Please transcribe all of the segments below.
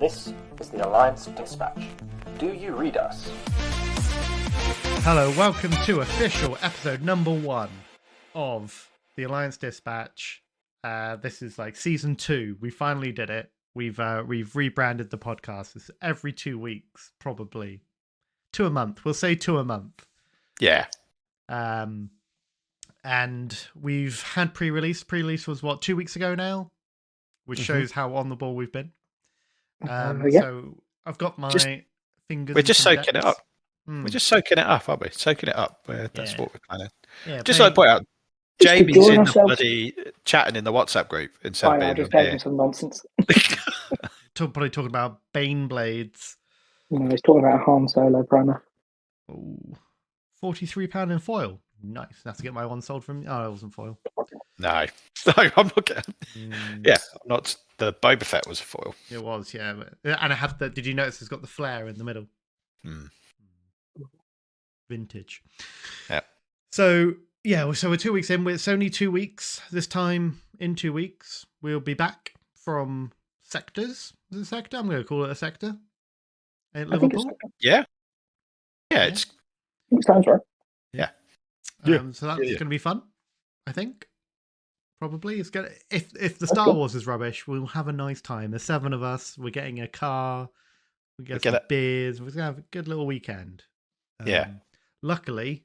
This is the Alliance Dispatch. Do you read us? Hello, welcome to official episode number 1 of the Alliance Dispatch. This is like season 2. We finally did it. We've rebranded the podcast. It's every 2 weeks, probably 2 a month. We'll say 2 a month. Yeah. And we've had pre-release. Pre-release was 2 weeks ago now, which shows how on the ball we've been. So I've got my fingers. We're just soaking decks. it up. We're just soaking it up, aren't we? Soaking it up. That's what we're planning. Yeah, just like point out, Jamie's in the bloody chatting in the WhatsApp group instead of being just here. making some nonsense. Probably talking about Bane Blades. No, he's talking about a Han Solo primer. Oh, £43 in foil. Nice. I have to get my one sold from. Oh, it wasn't foil. No, I'm not getting. Yeah, I'm not. The Boba Fett was a foil. It was, yeah. And I have the. Did you notice it's got the flare in the middle? Vintage. Yeah. So we're 2 weeks in. It's only 2 weeks. This time in 2 weeks, we'll be back from sectors. Is it a sector? I'm going to call it a sector. In Liverpool. Yeah. It sounds right. Yeah. So that's going to be fun, I think. Probably it's gonna. If the Star Wars is rubbish, we'll have a nice time. There's 7 of us. We're getting a car. We get some beers. We're gonna have a good little weekend. Luckily,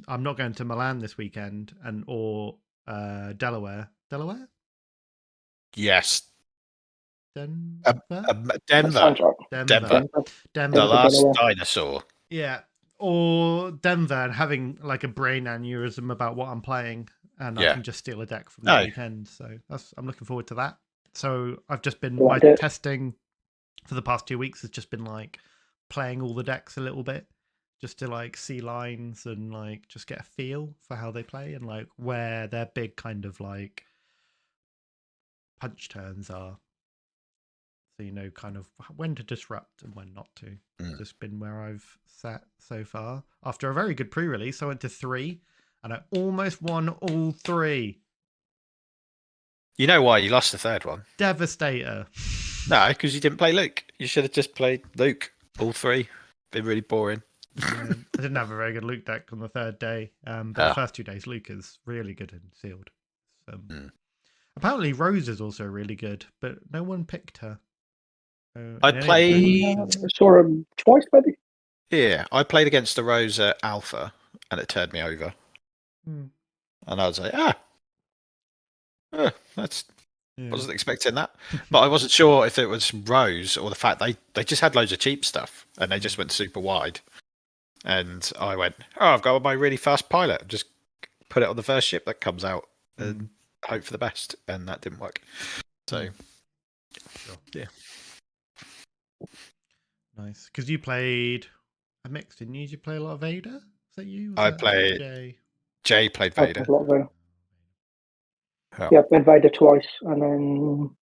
I'm not going to Milan this weekend or Delaware. Delaware? Yes. Denver. Denver. The last dinosaur. Yeah. Or Denver, and having like a brain aneurysm about what I'm playing, and I can just steal a deck from the weekend. So I'm looking forward to that. So I've just been testing for the past 2 weeks. Has just been like playing all the decks a little bit, just to like see lines and like just get a feel for how they play and like where their big kind of like punch turns are. So you know kind of when to disrupt and when not to. Just been where I've sat so far. After a very good pre-release, I went to 3 and I almost won all 3. You know why you lost the third one? Devastator. No, because you didn't play Luke. You should have just played Luke. All 3. Been really boring. I didn't have a very good Luke deck on the third day. But the first 2 days, Luke is really good and sealed. Apparently, Rose is also really good, but no one picked her. I played. I saw him twice, maybe. Yeah, I played against the Rose at Alpha, and it turned me over. And I was like, wasn't expecting that. But I wasn't sure if it was Rose or the fact they just had loads of cheap stuff, and they just went super wide. And I went, I've got my really fast pilot. Just put it on the first ship that comes out and hope for the best. And that didn't work. So, yeah. Nice. Because you played a mix, didn't you? Did you play a lot of Vader? Is that you? I played. Jay played Vader. A lot of Vader. Yeah, I played Vader twice, and then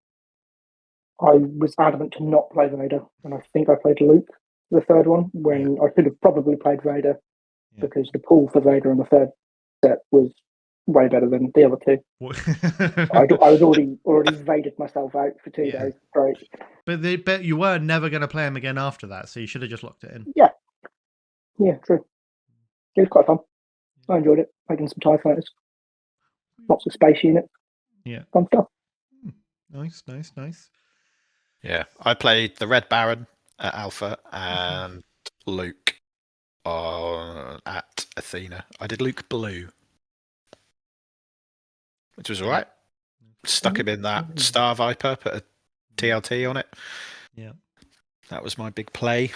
I was adamant to not play Vader, and I think I played Luke the third one when I should have probably played Vader because the pool for Vader on the third set was way better than the other 2. I was already Vadered myself out for 2 days. Great. But you were never going to play him again after that, so you should have just locked it in. Yeah, true. It was quite fun. I enjoyed it. Making some TIE fighters. Lots of space units. Yeah. Fun stuff. Nice. Yeah, I played the Red Baron at Alpha and Luke at Athena. I did Luke Blue, which was all right. Stuck him in that Star Viper, put a TLT on it. Yeah. That was my big play.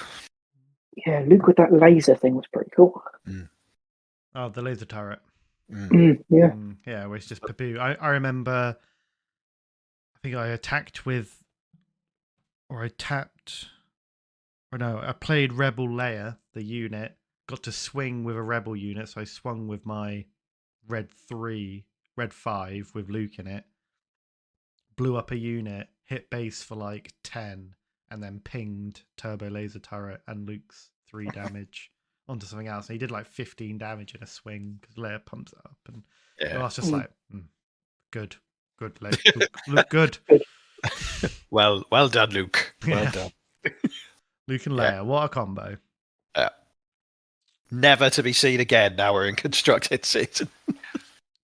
Yeah, Luke with that laser thing was pretty cool. Oh, the laser turret. Yeah, where it's just Pabu. I remember, I think I attacked with, or I tapped, or no, I played Rebel Leia, the unit, got to swing with a Rebel unit, so I swung with my Red 5 with Luke in it, blew up a unit, hit base for like 10, and then pinged turbo laser turret and Luke's 3 damage onto something else. And he did like 15 damage in a swing because Leia pumps it up. And I was just like, good, Luke, look good. Well done, Luke. Well done. Luke and Leia, what a combo. Never to be seen again now we're in constructed season.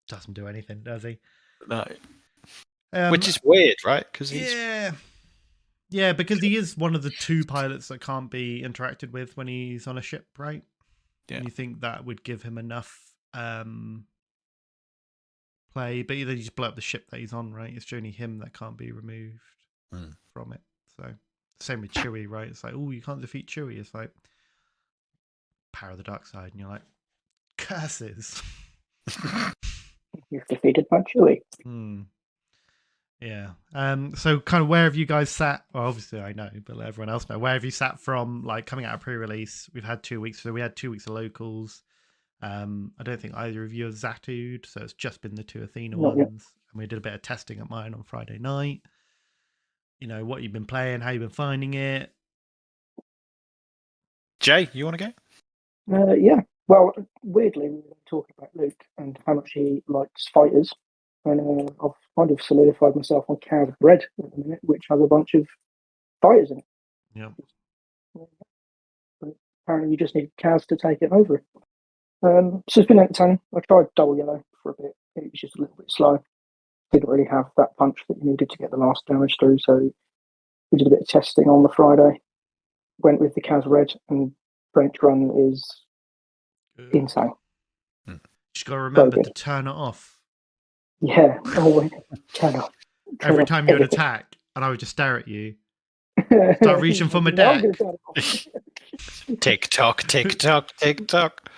Doesn't do anything, does he? No. Which is weird, right? Because he's... Yeah, because he is one of the 2 pilots that can't be interacted with when he's on a ship, right? Yeah. And you think that would give him enough play, but then you just blow up the ship that he's on, right? It's only him that can't be removed from it. So same with Chewie, right? It's like, oh, you can't defeat Chewie. It's like power of the dark side, and you're like, curses. You've defeated my Chewie. Yeah. So kind of where have you guys sat? Well, obviously I know, but let everyone else know. Where have you sat from, like, coming out of pre-release? We've had 2 weeks. So we had 2 weeks of locals. I don't think either of you have Zatu'd, so it's just been the 2 Athena ones. And we did a bit of testing at mine on Friday night. You know, what you've been playing, how you've been finding it. Jay, you want to go? Yeah. Well, weirdly, we were talking about Luke and how much he likes fighters. And I've kind of solidified myself on Cow's Bread at the minute, which has a bunch of fighters in it. Yeah. But apparently you just need Cows to take it over. So it's been entertaining. I tried Double Yellow for a bit. It was just a little bit slow. Didn't really have that punch that you needed to get the last damage through, so we did a bit of testing on the Friday. Went with the Cow's Red, and French Run is insane. Just got to remember to turn it off. Yeah, always turn off. Every time you would attack, and I would just stare at you. Start reaching for my deck. Tick tock, tick tock, tick tock.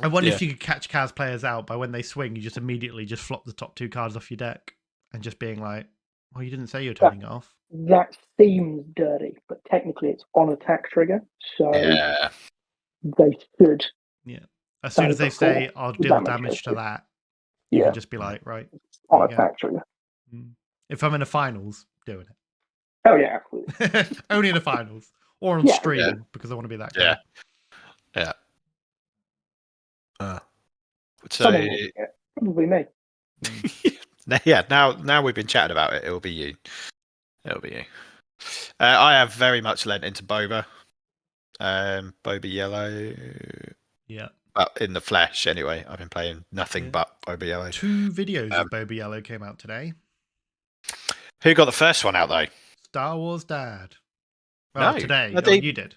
I wonder if you could catch Kaz players out by when they swing, you just immediately just flop the top 2 cards off your deck and just being like, "Well, you didn't say you were turning it off." That seems dirty, but technically it's on attack trigger, so they should. Yeah. As soon as they say, "I'll deal damage to that," you can just be like, "Right, on attack trigger." If I'm in the finals, doing it. Oh yeah, absolutely. Only in the finals or on stream because I want to be that guy. Yeah. Probably me. Now we've been chatting about it. It'll be you. I have very much lent into Boba. Boba Yellow. Yeah. Well, in the flesh, anyway. I've been playing nothing but Boba Yellow. 2 videos of Boba Yellow came out today. Who got the first one out, though? Star Wars Dad. Well, no, today. You did.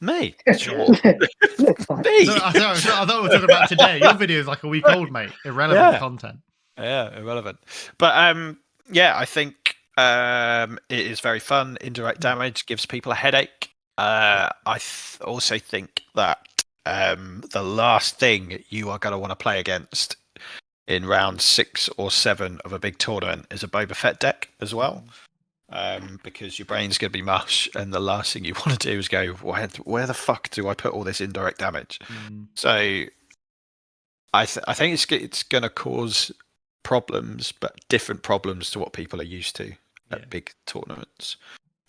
Me? Sure. Me? I thought we were talking about today. Your video is like a week old, mate. Irrelevant content. Yeah, irrelevant. But I think it is very fun. Indirect damage gives people a headache. I also think that the last thing you are going to want to play against in round 6 or 7 of a big tournament is a Boba Fett deck as well. Because your brain's going to be mush, and the last thing you want to do is go, where the fuck do I put all this indirect damage? So I think it's going to cause problems, but different problems to what people are used to at big tournaments.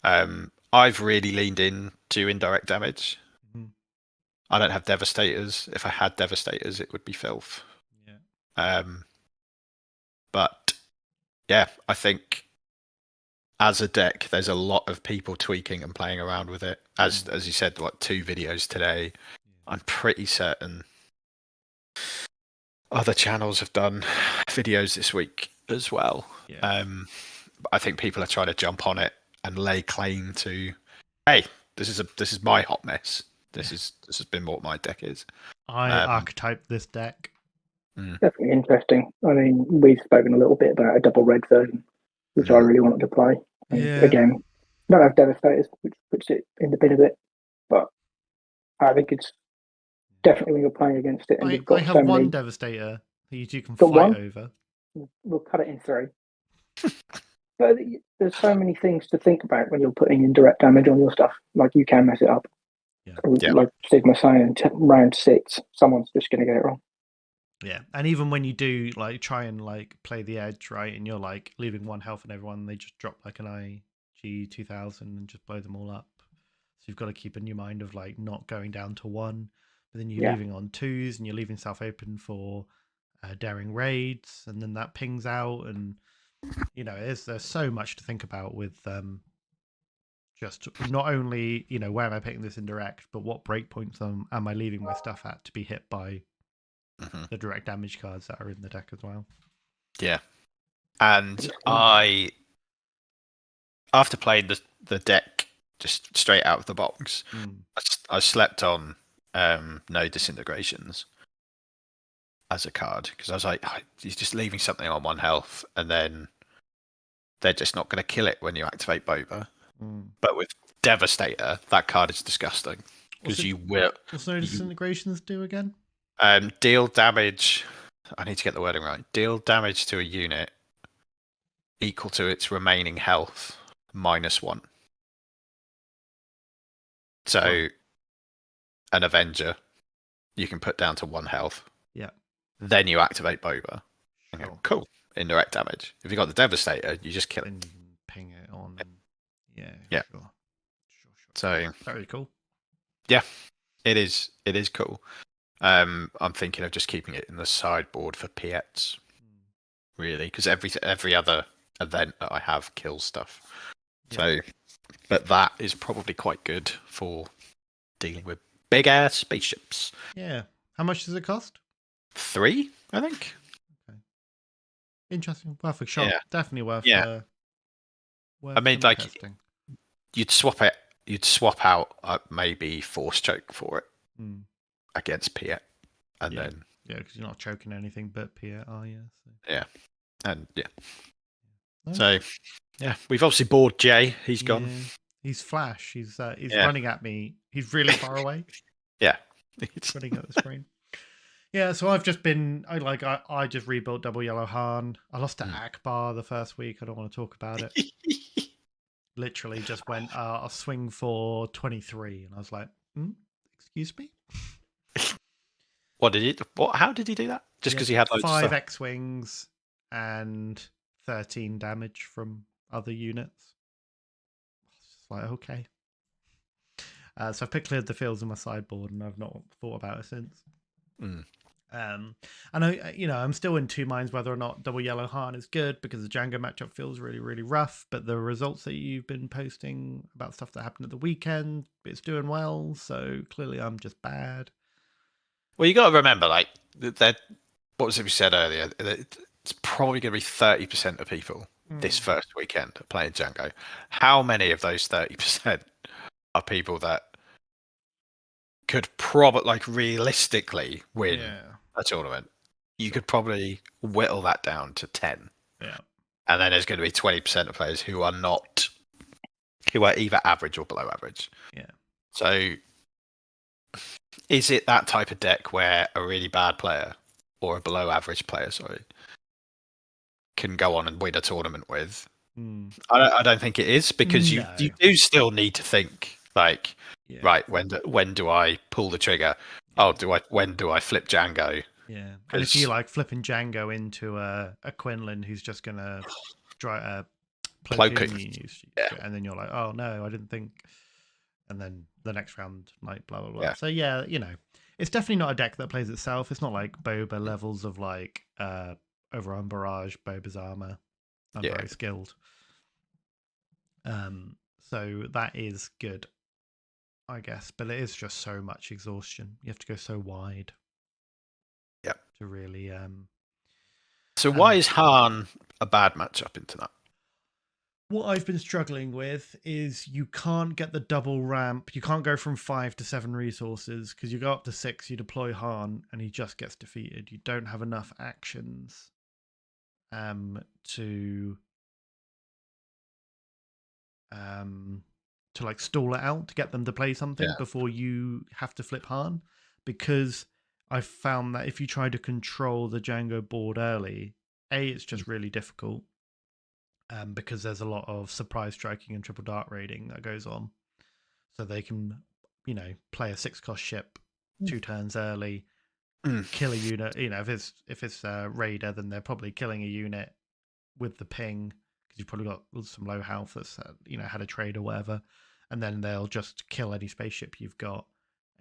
I've really leaned into indirect damage. I don't have Devastators. If I had Devastators, it would be filth. But yeah, I think as a deck, there's a lot of people tweaking and playing around with it. As you said, 2 videos today. I'm pretty certain other channels have done videos this week as well. I think people are trying to jump on it and lay claim to, hey, this is my hot mess. This has been what my deck is. I archetype this deck. Definitely interesting. I mean, we've spoken a little bit about a double red version, which I really wanted to play. And again, don't have Devastators, which puts it in the bin a bit, but I think it's definitely when you're playing against it. And you've got I have one Devastator that you 2 can fight over. We'll cut it in 3. But there's so many things to think about when you're putting indirect damage on your stuff. Like, you can mess it up. Like Sigma saying, round 6, someone's just going to get it wrong. Yeah, and even when you do try and play the edge, right, and you're leaving 1 health on everyone, they just drop an IG 2000 and just blow them all up. So you've got to keep in your mind of not going down to 1, but then you're leaving on 2s and you're leaving yourself open for daring raids, and then that pings out, and there's so much to think about with just not only where am I picking this in direct, but what breakpoints am I leaving my stuff at to be hit by the direct damage cards that are in the deck as well. Yeah, and I, after playing the deck just straight out of the box, I slept on no disintegrations as a card, because I was like, he's just leaving something on 1 health, and then they're just not going to kill it when you activate Boba. But with Devastator, that card is disgusting, because you will. What's no disintegrations do again? Deal damage. I need to get the wording right. Deal damage to a unit equal to its remaining health -1. So, an Avenger, you can put down to 1 health. Yeah. Then you activate Boba. Sure. Okay, cool. Indirect damage. If you got the Devastator, you just kill it. Ping it on. Yeah. Sure. So very cool. Yeah, it is. It is cool. I'm thinking of just keeping it in the sideboard for Piets, really, because every other event that I have kills stuff. Yeah. So, but that is probably quite good for dealing with big air spaceships. Yeah. How much does it cost? 3, I think. Okay. Interesting. Worth a shot. Yeah. Definitely worth. Worth I mean, like, testing. You'd swap out maybe Force Choke for it against Piet, and then because you're not choking anything but Piet, are you? So. Yeah, and So we've obviously bored Jay. He's gone. He's Flash. He's running at me. He's really far away. He's running at the screen. Yeah, so I've just been. I just rebuilt Double Yellow Han. I lost to Akbar the first week. I don't want to talk about it. Literally just went, I'll swing for 23, and I was like, excuse me? What did he? How did he do that? Just because he had loads 5 of stuff? X-wings and 13 damage from other units. It's like, okay. So I've cleared the fields in my sideboard, and I've not thought about it since. And I'm still in 2 minds whether or not Double Yellow Han is good, because the Django matchup feels really, really rough. But the results that you've been posting about stuff that happened at the weekend, it's doing well. So clearly, I'm just bad. Well, you got to remember, like, that. What was it we said earlier? It's probably going to be 30% of people this first weekend are playing Django. How many of those 30% are people that could probably, like, realistically win a tournament? You could probably whittle that down to 10. Yeah. And then there's going to be 20% of players who are either average or below average. Yeah. So is it that type of deck where a really bad player or a below average player, can go on and win a tournament with? I don't think it is, because you do still need to think, like, right, when do I pull the trigger? When do I flip Django? Yeah, and if you like flipping Django into a Quinlan who's just gonna try play and then you're like, oh no, I didn't think, and then the next round, like, blah blah blah. Yeah. So it's definitely not a deck that plays itself. It's not like Boba levels of like Overrun Barrage, Boba's armor. I'm very skilled. So that is good, I guess, but it is just so much exhaustion. You have to go so wide. To really. So why is Han a bad matchup into that? What I've been struggling with is you can't get the double ramp. You can't go from 5 to 7 resources, because you go up to 6, you deploy Han, and he just gets defeated. You don't have enough actions to like stall it out to get them to play something before you have to flip Han, because I've found that if you try to control the Django board early, it's just really difficult, because there's a lot of surprise striking and triple dart raiding that goes on. So they can, play a 6-cost ship 2 turns early, kill a unit. If it's a raider, then they're probably killing a unit with the ping, because you've probably got some low health that's had a trade or whatever, and then they'll just kill any spaceship you've got.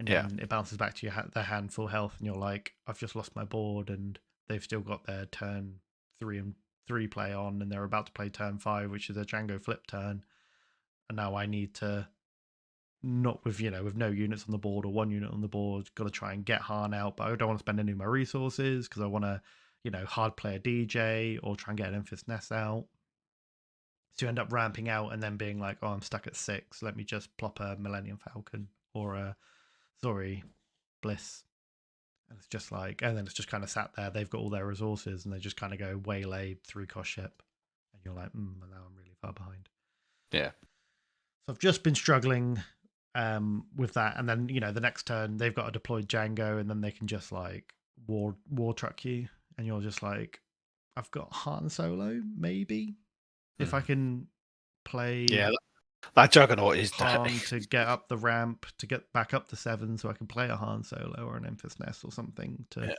And then it bounces back to their hand full health, and you're like, I've just lost my board, and they've still got their turn 3 and 3 play on, and they're about to play turn 5, which is a Django flip turn, and now I need to, not with with no units on the board or 1 unit on the board, got to try and get Han out, but I don't want to spend any of my resources because I want to hard play a DJ or try and get an Enfys Nest out. So you end up ramping out and then being like, oh, I'm stuck at 6. Let me just plop a Millennium Falcon or a Zori Bliss. And it's just like, and then it's just kind of sat there. They've got all their resources and they just kind of go waylay through cost ship. And you're like, now I'm really far behind. Yeah. So I've just been struggling with that. And then, the next turn they've got a deployed Django and then they can just like war truck you. And you're just like, I've got Han Solo, maybe. If I can play that Juggernaut is Han to get up the ramp, to get back up to 7 so I can play a Han Solo or an Enfys Nest or something to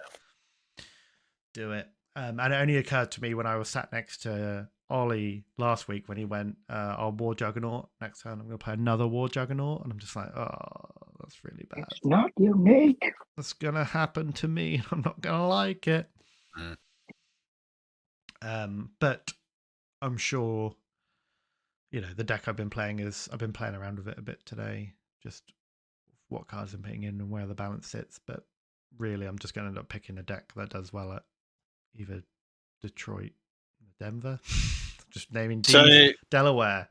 do it. And it only occurred to me when I was sat next to Ollie last week when he went, I'll War Juggernaut. Next turn I'm going to play another War Juggernaut. And I'm just like, oh, that's really bad. It's not unique. That's going to happen to me. I'm not going to like it. But I'm sure, the deck I've been playing around with it a bit today, just what cards I'm putting in and where the balance sits. But really, I'm just going to end up picking a deck that does well at either Detroit, Denver, just naming D's, Delaware,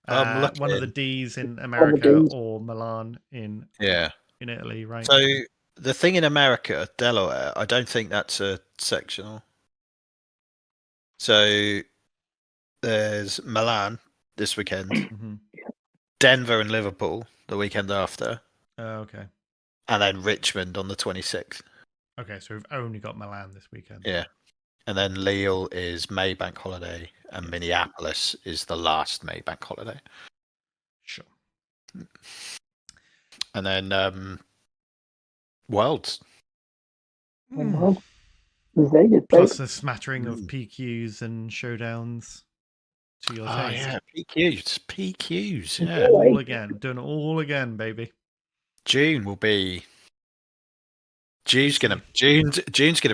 one of the D's in America or Milan in Italy, right? So the thing in America, Delaware, I don't think that's a sectional. So there's Milan this weekend, Denver and Liverpool the weekend after. Oh, okay. And then Richmond on the 26th. Okay, so we've only got Milan this weekend. Yeah. And then Lille is May Bank Holiday, and Minneapolis is the last May Bank Holiday. Sure. And then Worlds. Plus a smattering of PQs and showdowns to your taste. Yeah, PQs. Yeah. All again. Doing it all again, baby. June's gonna be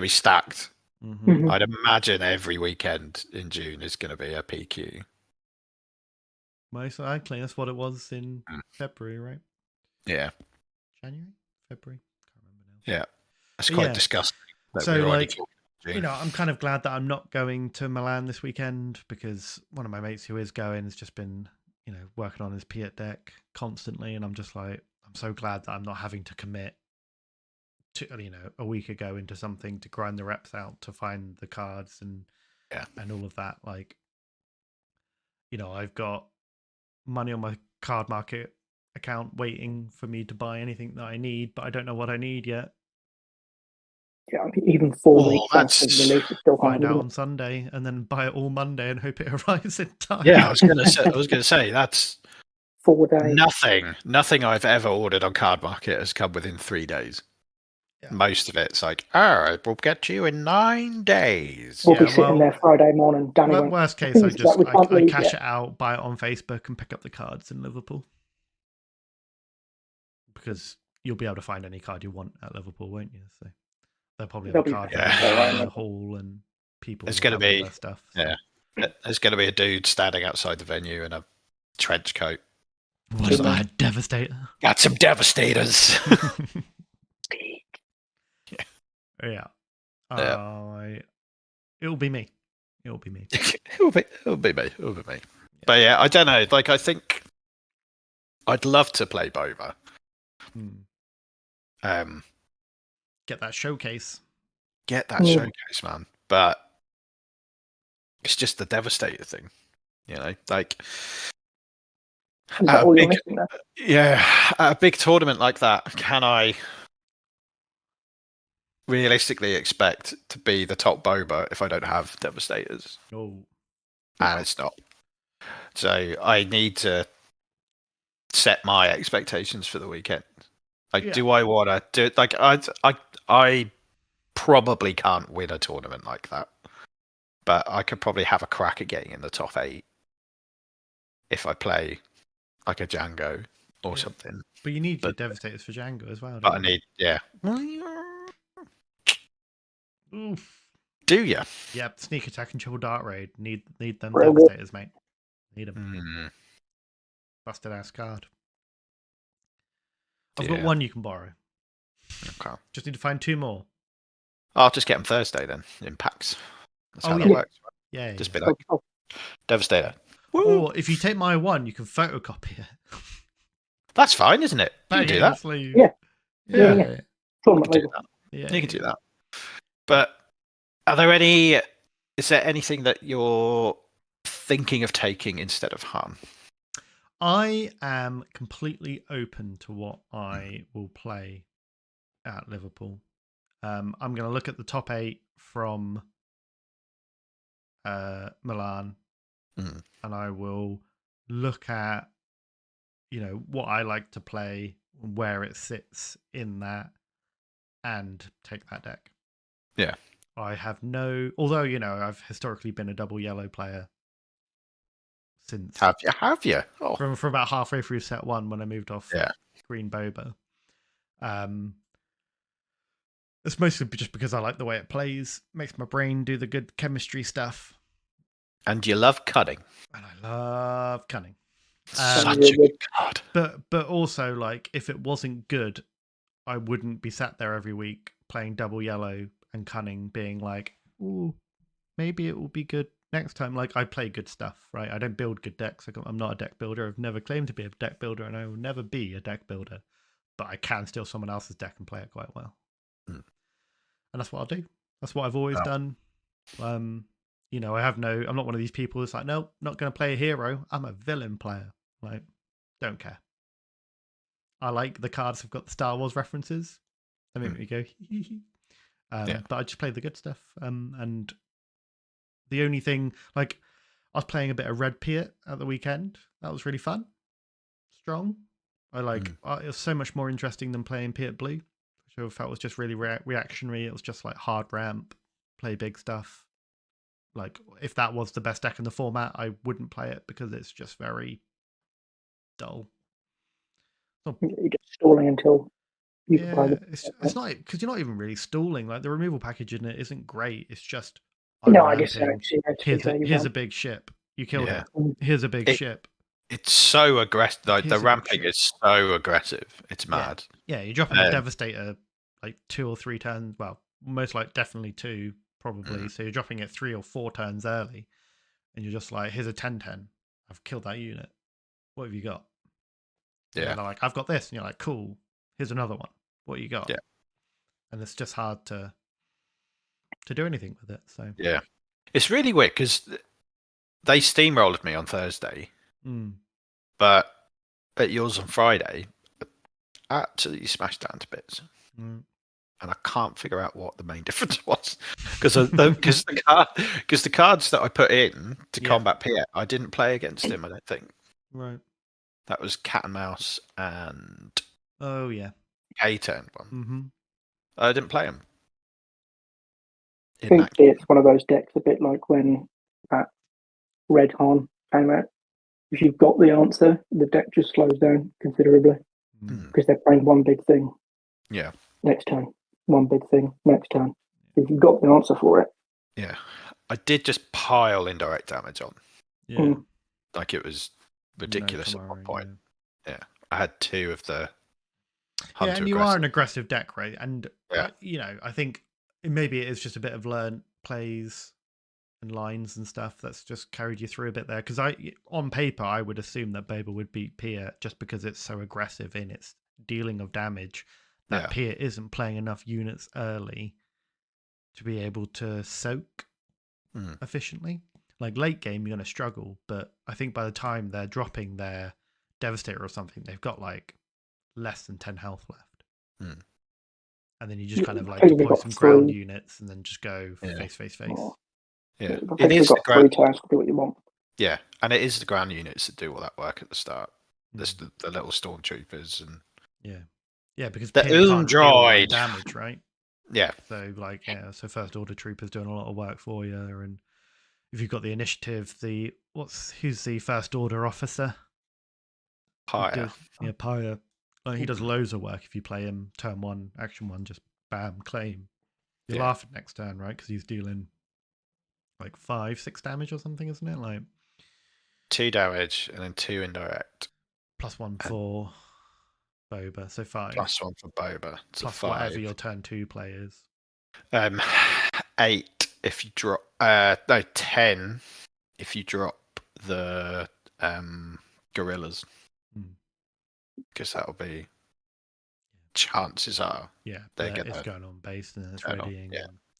stacked. Mm-hmm. I'd imagine every weekend in June is gonna be a PQ. Most likely, that's what it was in February, right? Yeah. January? February? Can't remember now. Yeah. That's quite disgusting. So I'm kind of glad that I'm not going to Milan this weekend because one of my mates who is going has just been, working on his Piat deck constantly. And I'm just like, I'm so glad that I'm not having to commit to, a week ago into something to grind the reps out to find the cards and all of that. Like, I've got money on my card market account waiting for me to buy anything that I need, but I don't know what I need yet. Yeah, even 4 weeks after the release is still find out on Sunday and then buy it all Monday and hope it arrives in time. Yeah, I was gonna say that's 4 days. Nothing I've ever ordered on Card Market has come within 3 days. Yeah. Most of it's like, it will get you in 9 days. We'll be sitting there Friday morning. Danny worst case, I cash it out, buy it on Facebook, and pick up the cards in Liverpool because you'll be able to find any card you want at Liverpool, won't you? So they'll probably have a card in the hall and people. There's going to be stuff. Yeah, there's going to be a dude standing outside the venue in a trench coat. What is that, Devastator? Got some Devastators. Yeah. It'll be me. It'll be me. It'll be me. Yeah. But yeah, I don't know. Like, I think I'd love to play Bova. Get that showcase. Showcase, man. But it's just the Devastator thing. Like at a big tournament like that, can I realistically expect to be the top Boba if I don't have Devastators? No. And it's not. So I need to set my expectations for the weekend. Like, do I want to do it? Like, I probably can't win a tournament like that, but I could probably have a crack at getting in the top 8 if I play like a Django or something. But you need your Devastators for Django as well. But I need, Oof. Do you? Yep, sneak attack and triple dart raid. Need them Real good. devastators, mate. Need them. Mm, Busted ass card. I've Yeah. got one you can borrow. okay. Just need to find 2 more. I'll just get them Thursday then in packs. That's how Oh, that yeah. works. Yeah. Just yeah. be like Oh, Devastator. Woo! Or if you take my one, you can photocopy it. That's fine, isn't it? You can do that. Sleeve. Yeah. Yeah. Yeah. Tournament You can do label. that. Yeah. You can do that. But are there any? Is there anything that you're thinking of taking instead of Han? I am completely open to what I will play at Liverpool. I'm going to look at the top 8 from Milan, Mm. and I will look at what I like to play, where it sits in that, and take that deck. Yeah. I have although I've historically been a double yellow player since Have you? Oh, from about halfway through set 1 when I moved off green boba. It's mostly just because I like the way it plays. Makes my brain do the good chemistry stuff. and you love cutting. And I love cunning. Such a good card. But also, like, if it wasn't good, I wouldn't be sat there every week playing double yellow and cunning, being like, ooh, maybe it will be good next time. Like, I play good stuff, right? I don't build good decks. I'm not a deck builder. I've never claimed to be a deck builder, and I will never be a deck builder. But I can steal someone else's deck and play it quite well. Mm. And that's what I'll do. That's what I've always done. I'm not one of these people that's like, no, not going to play a hero. I'm a villain player. Like, don't care. I like the cards have got the Star Wars references. They make me go, but I just play the good stuff. And the only thing, like, I was playing a bit of Red Piet at the weekend. That was really fun. Strong. It was so much more interesting than playing Piet Blue, which I felt was just really reactionary. It was just like hard ramp, play big stuff. Like, if that was the best deck in the format, I wouldn't play it because it's just very dull. You're just stalling until you can play it's not because you're not even really stalling. Like, the removal package in it isn't great. It's just No, I guess here's a big ship. You killed it. Here's a big ship. It's so aggressive. Like, the ramping is so aggressive. It's mad. Yeah, you're dropping a Devastator like 2 or 3 turns. Well, most like definitely 2, probably. So you're dropping it 3 or 4 turns early, and you're just like, here's a 10/10. I've killed that unit. What have you got? Yeah. And they're like, I've got this, and you're like, cool. Here's another one. What you got? Yeah. And it's just hard to do anything with it. So yeah, it's really weird because they steamrolled me on Thursday, but at yours on Friday, absolutely smashed down to bits. And I can't figure out what the main difference was because the cards that I put in to combat Piet, I didn't play against him. I don't think. Right. That was Cat and Mouse and K-turn one. I didn't play him. I think it's one of those decks, a bit like when that Red Han came out. If you've got the answer, the deck just slows down considerably because they're playing one big thing. Yeah. Next turn, one big thing. Next turn, if you've got the answer for it. Yeah, I did just pile indirect damage on. Yeah. Like, it was ridiculous at one point. Yeah, I had 2 of the. Yeah, and you are an aggressive deck, right? And I think maybe it is just a bit of learned plays and lines and stuff that's just carried you through a bit there. Because on paper, I would assume that Boba would beat Piet just because it's so aggressive in its dealing of damage. That Piet isn't playing enough units early to be able to soak efficiently. Like, late game, you're going to struggle, but I think by the time they're dropping their Devastator or something, they've got like less than 10 health left. And then you just kind of like deploy some ground units and then just go face. Yeah, it is the ground. 3 turns to do what you want. Yeah, and it is the ground units that do all that work at the start. There's the little stormtroopers and because the droid damage, right? Yeah. So so first order troopers doing a lot of work for you, and if you've got the initiative, who's the first order officer? Pyre. Pyre. Like, he does loads of work if you play him turn 1, action 1, just bam, claim. You're laughing next turn, right? Because he's dealing like 5-6 damage or something, isn't it? Like 2 damage and then 2 indirect. +1 for Boba, so 5. +1 for Boba. So plus 5. whatever your turn 2 play is. 8 if you drop. No, 10 if you drop the gorillas. Because that'll be. Chances are. Yeah, they're it's gonna going on base and then it's turn on, readying.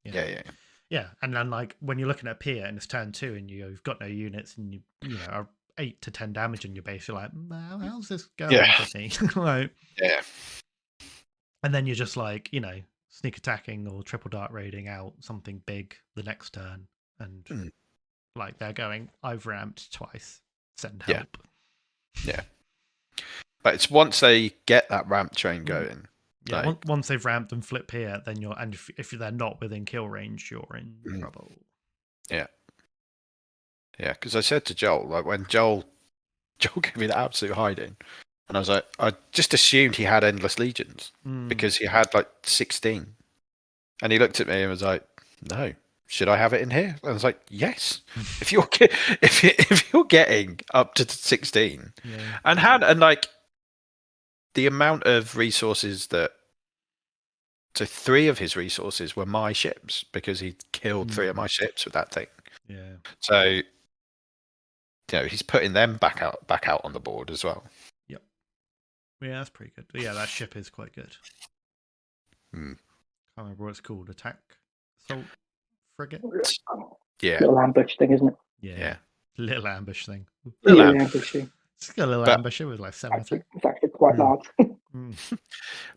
Yeah. Yeah, and then like when you're looking at Pia and it's turn 2 and you've got no units and you know are 8 to 10 damage in your base, you're like, how's this going for me? Like, yeah. And then you're just like, sneak attacking or triple dart raiding out something big the next turn, and like they're going, I've ramped twice, send help. Yeah. But it's once they get that ramp train going. Yeah, like, once they've ramped and flip here, then if they're not within kill range, you're in trouble. Yeah. Yeah, because I said to Joel, like when Joel gave me the absolute hiding, and I was like, I just assumed he had endless legions because he had like 16, and he looked at me and was like, "No, should I have it in here?" And I was like, "Yes, if you're if you're getting up to 16, and like the amount of resources that." So 3 of his resources were my ships because he killed 3 of my ships with that thing. Yeah. So, he's putting them back out on the board as well. Yep. Yeah, that's pretty good. But yeah, that ship is quite good. Can't remember what it's called. Attack assault frigate. Yeah. Little ambush thing, isn't it? Yeah. Little ambush thing. Little ambush thing. It's got a little ambush with like 7 attack. It's actually quite large.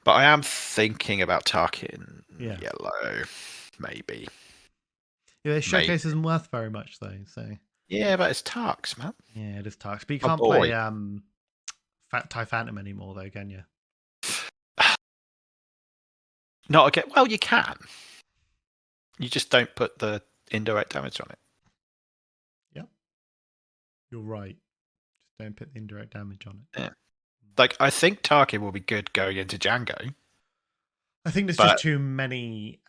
But I am thinking about Tarkin yellow, maybe. Yeah, this showcase isn't worth very much though. So yeah, but it's Tarks, man. Yeah, it is Tarks. But you can't play TIE Phantom anymore though, can you? Not again. Well, you can. You just don't put the indirect damage on it. Yep. You're right. Just don't put the indirect damage on it. Yeah. Like, I think Tarkin will be good going into Django. I think there's just too many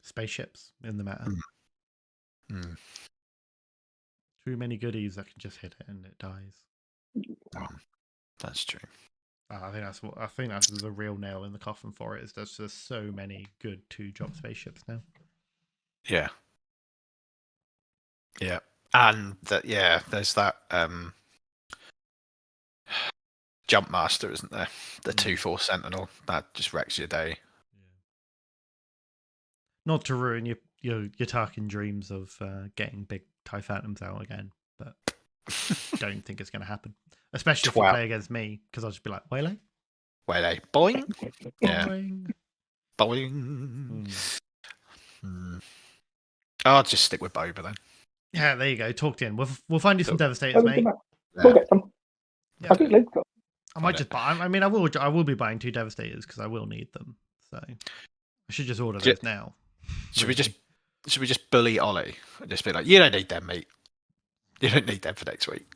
spaceships in the meta. Too many goodies that can just hit it and it dies. That's true. I think that's the real nail in the coffin for it. Is there's just so many good 2-drop spaceships now. Yeah. Yeah. And there's that Jump Master, isn't there? The 2/4 Sentinel. That just wrecks your day. Yeah. Not to ruin your Tarkin dreams of getting big TIE Phantoms out again, but don't think it's going to happen. Especially if you play against me, because I'll just be like, Waylay? Waylay. Boing. Yeah. Boing. Boing. I'll just stick with Boba then. Yeah, there you go. Talked in. We'll find you some Devastators, mate. We'll get some. Yeah. I think Luke got. I might just buy. I mean, I will be buying 2 Devastators because I will need them. So I should just order those now. Should we just bully Ollie and just be like, you don't need them, mate. You don't need them for next week.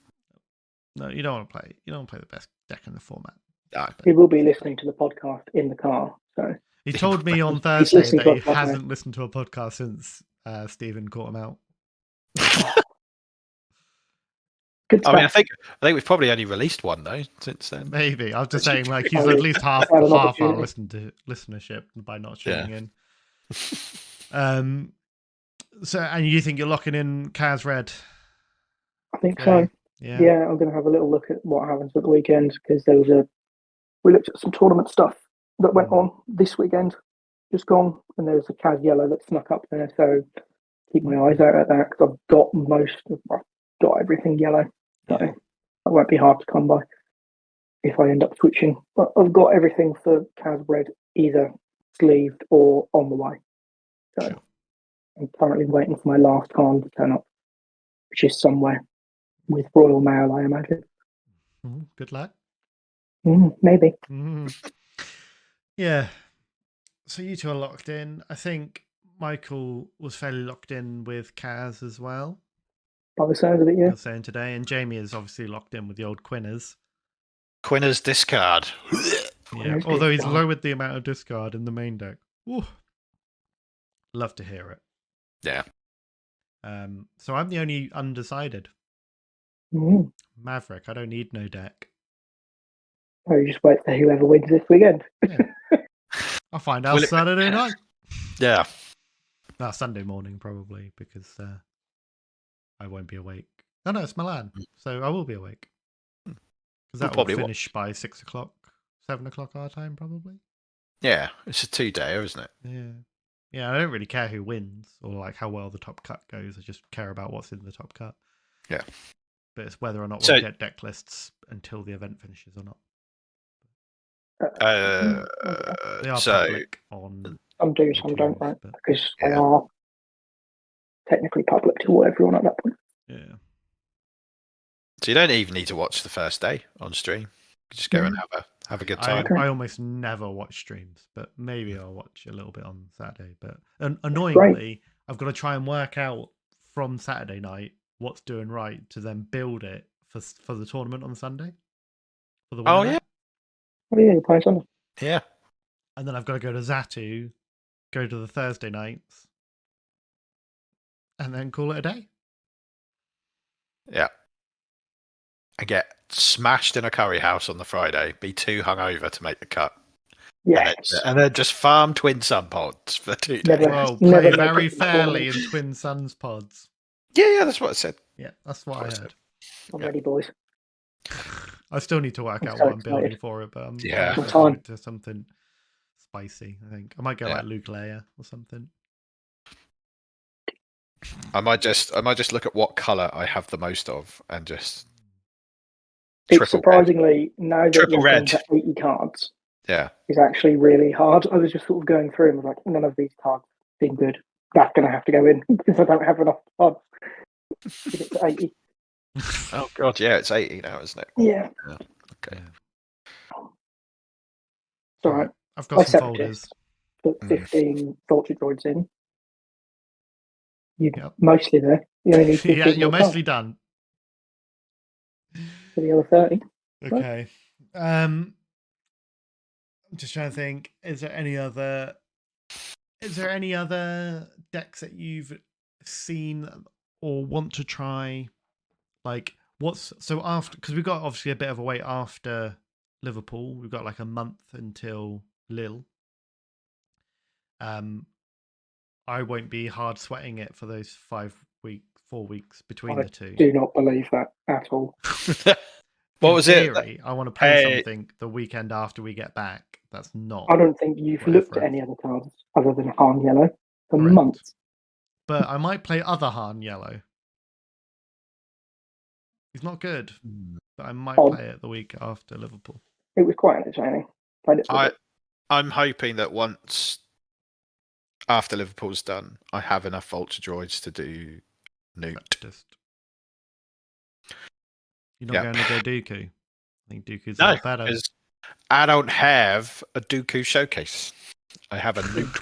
No, you don't want to play. You don't want to play the best deck in the format. No. He will be listening to the podcast in the car. So he told me on Thursday that he hasn't listened to a podcast since Stephen caught him out. Good stuff. I mean, I think we've probably only released one though since then. Maybe I'm just saying, like he's at least half our listenership by not tuning in. So, and you think you're locking in Kaz Red? I think so. Yeah, I'm going to have a little look at what happens at the weekend because we looked at some tournament stuff that went on this weekend, just gone, and there's a Kaz Yellow that snuck up there. So keep my eyes out at that because I've got everything yellow. So that won't be hard to come by if I end up switching. But I've got everything for Kaz Red either sleeved or on the way. So I'm currently waiting for my last card to turn up, which is somewhere with Royal Mail, I imagine. Good luck. Maybe. Yeah. So you two are locked in. I think Michael was fairly locked in with Kaz as well. By the sounds of it, yeah. You're saying today, and Jamie is obviously locked in with the old Quinners. Quinners discard. Yeah, although he's lowered the amount of discard in the main deck. Ooh. Love to hear it. Yeah. So I'm the only undecided. Mm. Maverick, I don't need no deck. Oh, you just wait for whoever wins this weekend. Yeah. I'll find out Will it- Saturday night. Yeah. No, Sunday morning probably, because I won't be awake. Oh no, it's Milan, so I will be awake. Because that will probably finish by 6 o'clock, 7 o'clock our time probably. Yeah. It's a 2-dayer, isn't it? Yeah. Yeah, I don't really care who wins or like how well the top cut goes. I just care about what's in the top cut. Yeah. But it's whether or not So- we'll get deck lists until the event finishes or not. They are So public on. Some do, some don't, iTunes, right? but Because they Yeah. are technically public to everyone at that point. yeah. you don't even need to watch the first day on stream. You just go and have a good time. I almost never watch streams, but maybe I'll watch a little bit on Saturday. But annoyingly, I've got to try and work out from Saturday night what's doing right to then build it for the tournament on Sunday. For the Oh winner. yeah. Oh, yeah, you're playing Sunday. Yeah. And then I've got to go to Zatu, go to the Thursday nights, and then call it a day. Yeah. And get smashed in a curry house on the Friday, be too hungover to make the cut. Yes. And then just farm Twin Sun pods for 2 days. Never- Well, never play make very it to the fairly in tournament. Twin Suns pods. Yeah, that's what I said. Yeah, that's what I Awesome. heard. I'm Yeah. ready, boys. I still need to work I'm out so what I'm building excited. for it, but I'm Yeah. looking Time. forward to something spicy. I think I might go Yeah. like Luke Leia or something. I might just look at what colour I have the most of and just It's triple surprisingly, now that Triple you're red. down to 80 cards, Yeah. is actually really hard. I was just sort of going through and was like, none of these cards seem good. That's going to have to go in because I don't have enough cards to get to 80. Oh god, yeah, it's 80 now, isn't it? Yeah, Okay. it's all right. I've I got some separatist, folders. put 15 Vulture Droids in. You're Yep. mostly there. You only need 15 Yeah, you're more cards mostly done. for the other 30. Okay. I'm just trying to think. Is there any other decks that you've seen or want to try? Like, so after, because we've got obviously a bit of a wait after Liverpool. We've got like a month until Lille. I won't be hard sweating it for those 4 weeks between I the two. do not believe that at all. What In was it? theory, I want to play Hey. something the weekend after we get back. That's not. I don't think you've Whatever. looked at any other cards other than Han Yellow for Correct. months. But I might play other Han Yellow. He's not good, but I might Odd. play it the week after Liverpool. It was quite entertaining. Played it for a bit. I'm hoping that once after Liverpool's done, I have enough Vulture Droids to do Newt. Just you're not Yeah. going to go Dooku. I think Dooku's a No, lot better. because I don't have a Dooku showcase. I have a Newt.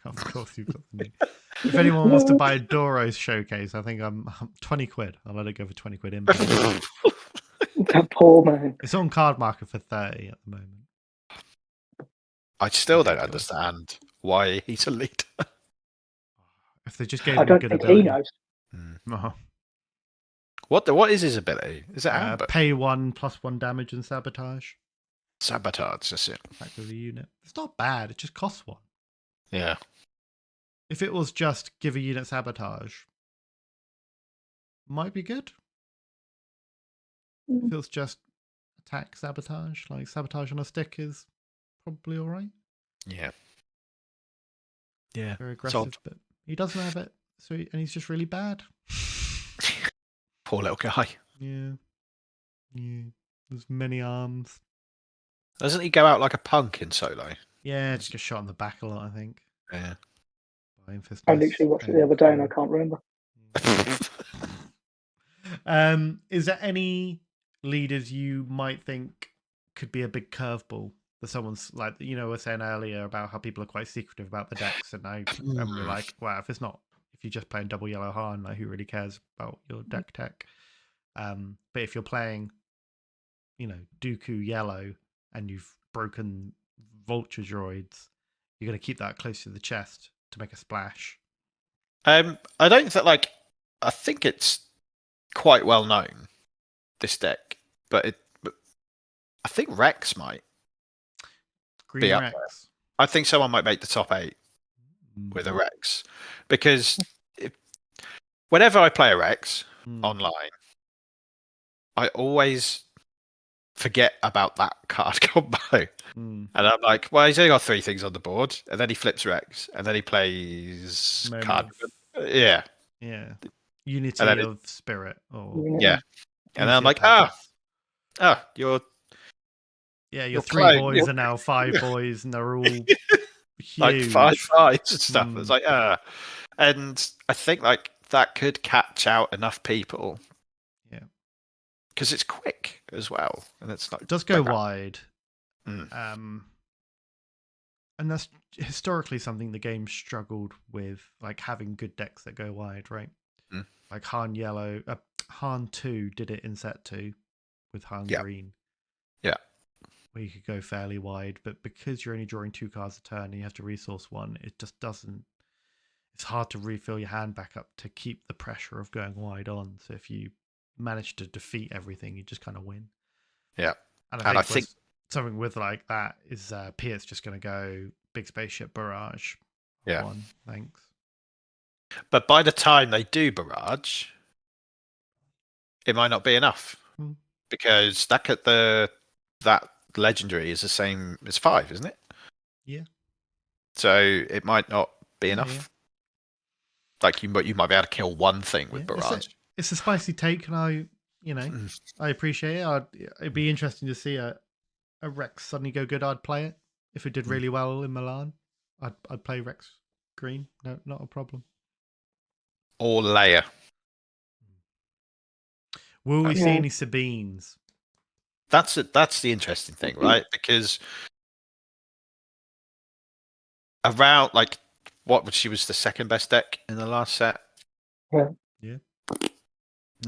Of course, you've got the Newt. If anyone wants to buy Doro's showcase, I think I'm 20 quid. I'll let it go for 20 quid in. That poor man. It's on card market for 30 at the moment. I still don't Ridiculous. understand why he's a leader. If they just gave I him a don't good think ability. he knows. Uh-huh. What is his ability? Is it ambush? Pay 1+1 damage and sabotage. Sabotage, that's it. Back with the unit. It's not bad. It just costs 1. Yeah. If it was just give a unit sabotage, might be good. If it was just attack sabotage, like sabotage on a stick is probably all right. Yeah. Yeah. Very aggressive, but he doesn't have it, and he's just really bad. Poor little guy. Yeah. There's many arms. Doesn't he go out like a punk in solo? Yeah, just get shot in the back a lot, I think. Yeah. By Infestus I literally watched it the other day and I can't remember. Is there any leaders you might think could be a big curveball that someone's like, we're saying earlier about how people are quite secretive about the decks, and we're like, wow, if you're just playing double yellow Han, like who really cares about your deck tech? But if you're playing, Dooku yellow and you've broken Vulture Droids, you're going to keep that close to the chest to make a splash. I don't think I think it's quite well known, this deck, but I think Rex might Green be up Rex. there. I think someone might make the top 8 with a Rex, because whenever I play a Rex online, I always forget about that card combo. And I'm like, well, he's only got 3 things on the board, and then he flips Rex, and then he plays card. Yeah. Unity of Spirit. Yeah. And then I'm like, your 3 boys are now 5 boys, and they're all huge. Like 5 fights and stuff. It's like, and I think that could catch out enough people. Yeah. Because it's quick as well, and it's not. It does go wide. And that's historically something the game struggled with, like having good decks that go wide, right? Like Han 2 did it in set 2 with Han Green. Yeah. Where you could go fairly wide, but because you're only drawing 2 cards a turn and you have to resource 1, it just doesn't. It's hard to refill your hand back up to keep the pressure of going wide on. So if you manage to defeat everything, you just kind of win. Yeah. And I think something with like that is Piet's just going to go big spaceship barrage. Yeah. 1, thanks. But by the time they do barrage, it might not be enough, because that legendary is the same as 5, isn't it? Yeah. So it might not be enough. Yeah. Like you might be able to kill 1 thing with barrage. It's a spicy take, and I appreciate it. It'd be interesting to see a Rex suddenly go good. I'd play it if it did really well in Milan. I'd play Rex Green. No, not a problem. Or Leia. Will we see any Sabines? That's the interesting thing, right? Because around she was the second best deck in the last set. Yeah.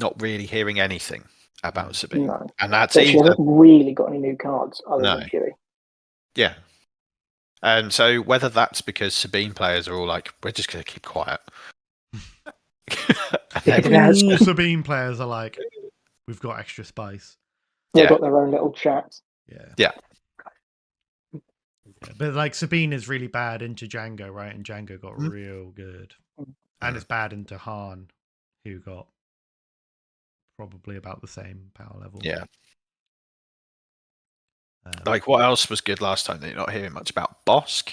Not really hearing anything about Sabine. No. And that's she hasn't really got any new cards other than Fury. Yeah. And so whether that's because Sabine players are all like, we're just going to keep quiet. All Sabine players are like, we've got extra spice. They've got their own little chat. Yeah. But like Sabine is really bad into Django, right? And Django got real good. And it's bad into Han, who got probably about the same power level. Yeah. What else was good last time that you're not hearing much about? Bosk.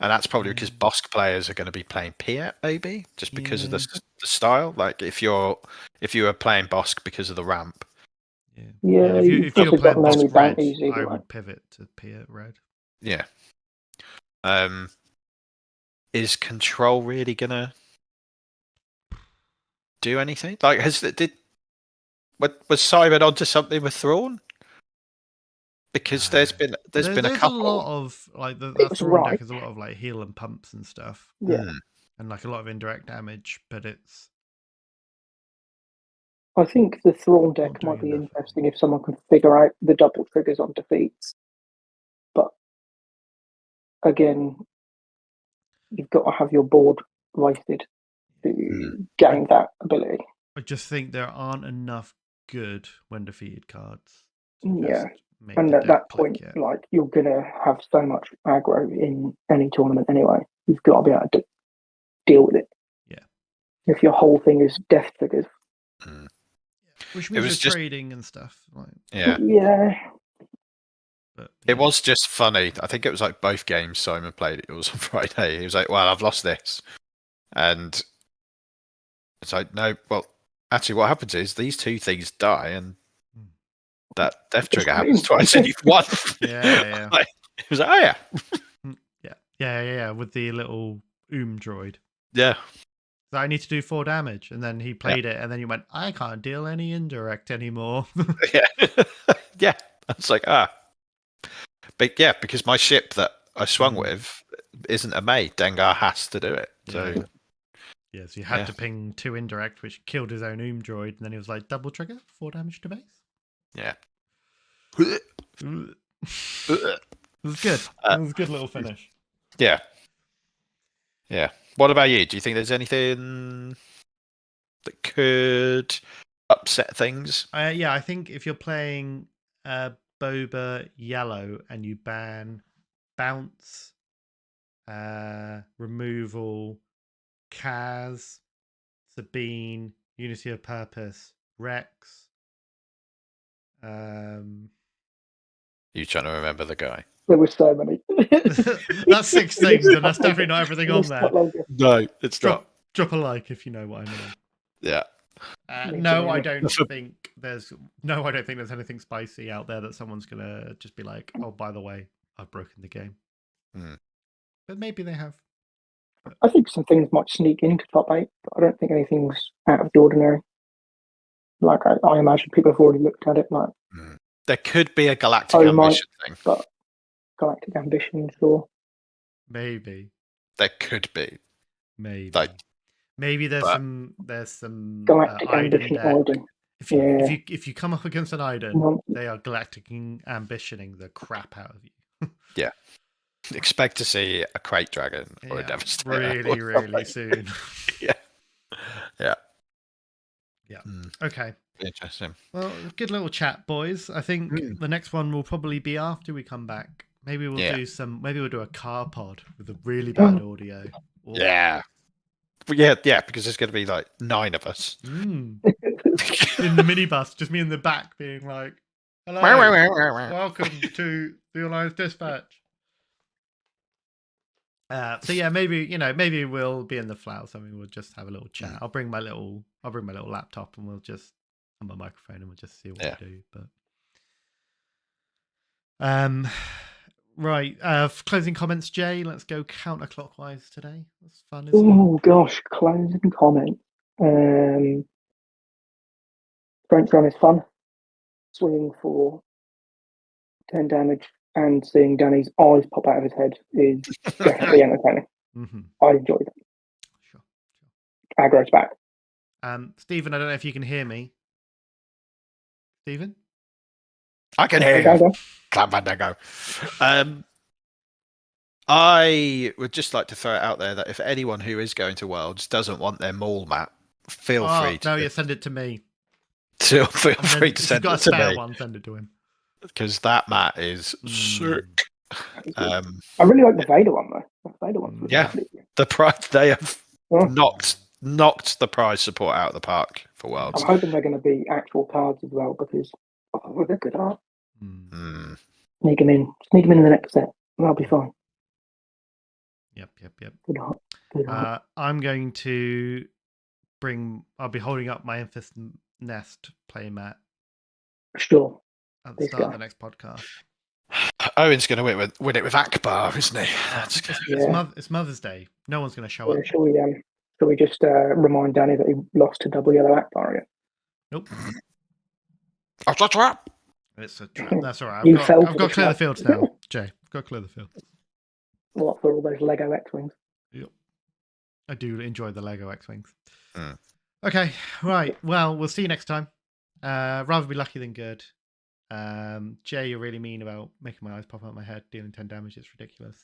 And that's probably because Bosk players are going to be playing Piet, maybe, just because of the style. Like if you were playing Bosk because of the ramp. Yeah. If you're playing Bosk red, I would pivot to Piet red. Yeah. Is Control really gonna do anything? Like, was Simon onto something with Thrawn? Because there's been a couple. A lot of like the Thrawn deck is a lot of like heal and pumps and stuff. Yeah. And like a lot of indirect damage, but it's. I think the Thrawn deck might be interesting if someone can figure out the double triggers on defeats. But again, you've got to have your board weighted to gain that ability. I just think there aren't enough good when defeated cards. Yeah. And at that point, like you're gonna have so much aggro in any tournament anyway. You've got to be able to deal with it. Yeah. If your whole thing is death triggers. Which means you're trading and stuff. Like. Yeah. Yeah. But, it was just funny. I think it was like both games Simon played. It was on Friday. He was like, "Well, I've lost this," and it's like, "No, well, actually, what happens is these 2 things die, and that death trigger happens twice, and you've won." Yeah. He was like, "Oh yeah, yeah," with the little droid. Yeah. I need to do 4 damage, and then he played it, and then he went, "I can't deal any indirect anymore." Yeah. I was like, but yeah, because my ship that I swung with isn't a maid. Dengar has to do it. So so you had to ping 2 indirect, which killed his own droid, and then he was like, double trigger, 4 damage to base. Yeah. It was good. It was a good little finish. Yeah. Yeah. What about you? Do you think there's anything that could upset things? Yeah, I think if you're playing Boba Yellow and you ban Bounce, Removal, Kaz, Sabine, Unity of Purpose, Rex. You trying to remember the guy? There were so many. That's 6 things, and that's definitely not everything on there. No, it's not. Drop a like if you know what I mean. Yeah. No, I don't think there's anything spicy out there that someone's gonna just be like, oh, by the way, I've broken the game. But maybe they have. I think some things might sneak into top 8, but I don't think anything's out of the ordinary. Like I imagine people have already looked at it. Like there could be a Galactic Ambition thing, but Galactic Ambition, sure. Maybe there could be. Maybe there's some Galactic Ambition Iden. If you come up against an Iden, they are galactic ambitioning the crap out of you. Yeah. Expect to see a Crate Dragon or a Devastator. Really soon. Yeah. Okay. Interesting. Well, good little chat, boys. I think the next one will probably be after we come back. Maybe we'll do a car pod with a really bad audio. Yeah, because there's going to be like 9 of us in the minibus, just me in the back, being like, "Hello, welcome to the Alliance Dispatch." So yeah, maybe we'll be in the flat or something. We'll just have a little chat. I'll bring my little laptop and we'll just on my microphone and we'll just see what we do. But right, closing comments, Jay. Let's go counterclockwise today. That's fun, isn't it? Oh gosh, closing comments. French run is fun. Swinging for 10 damage and seeing Danny's eyes pop out of his head is definitely entertaining. I enjoy that. Sure. Aggro's back. Stephen, I don't know if you can hear me. Stephen? I can hear you. Clap Fandango. I would just like to throw it out there that if anyone who is going to Worlds doesn't want their mall map, feel free to. No, you send it to me. Feel free to send it to me. If you've got a spare one, send it to him. Because that mat is sick. I really like the Vader one though. The Vader one's the prize they have knocked the prize support out of the park for Worlds. I'm hoping they're going to be actual cards as well because they're good art. Sneak them in the next set. That'll be fine. Yep. Good art. I'm going to I'll be holding up my Infest Nest playmat. Sure. At the start of the next podcast. Owen's going to win it with Akbar, isn't he? It's Mother's Day. No one's going to show up. Shall we just remind Danny that he lost to Double Yellow Akbar again? Nope. That's a trap. It's a trap. That's all right. I've got to clear the fields now, Jay. I've got to clear the field. What, for all those Lego X-Wings? Yep. I do enjoy the Lego X-Wings. Okay, right. Well, we'll see you next time. Rather be lucky than good. Jay, you're really mean about making my eyes pop out of my head, dealing 10 damage. It's ridiculous.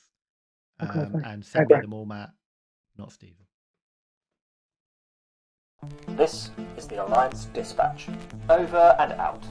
And send me the mall mat, not Stephen. This is the Alliance Dispatch. Over and out.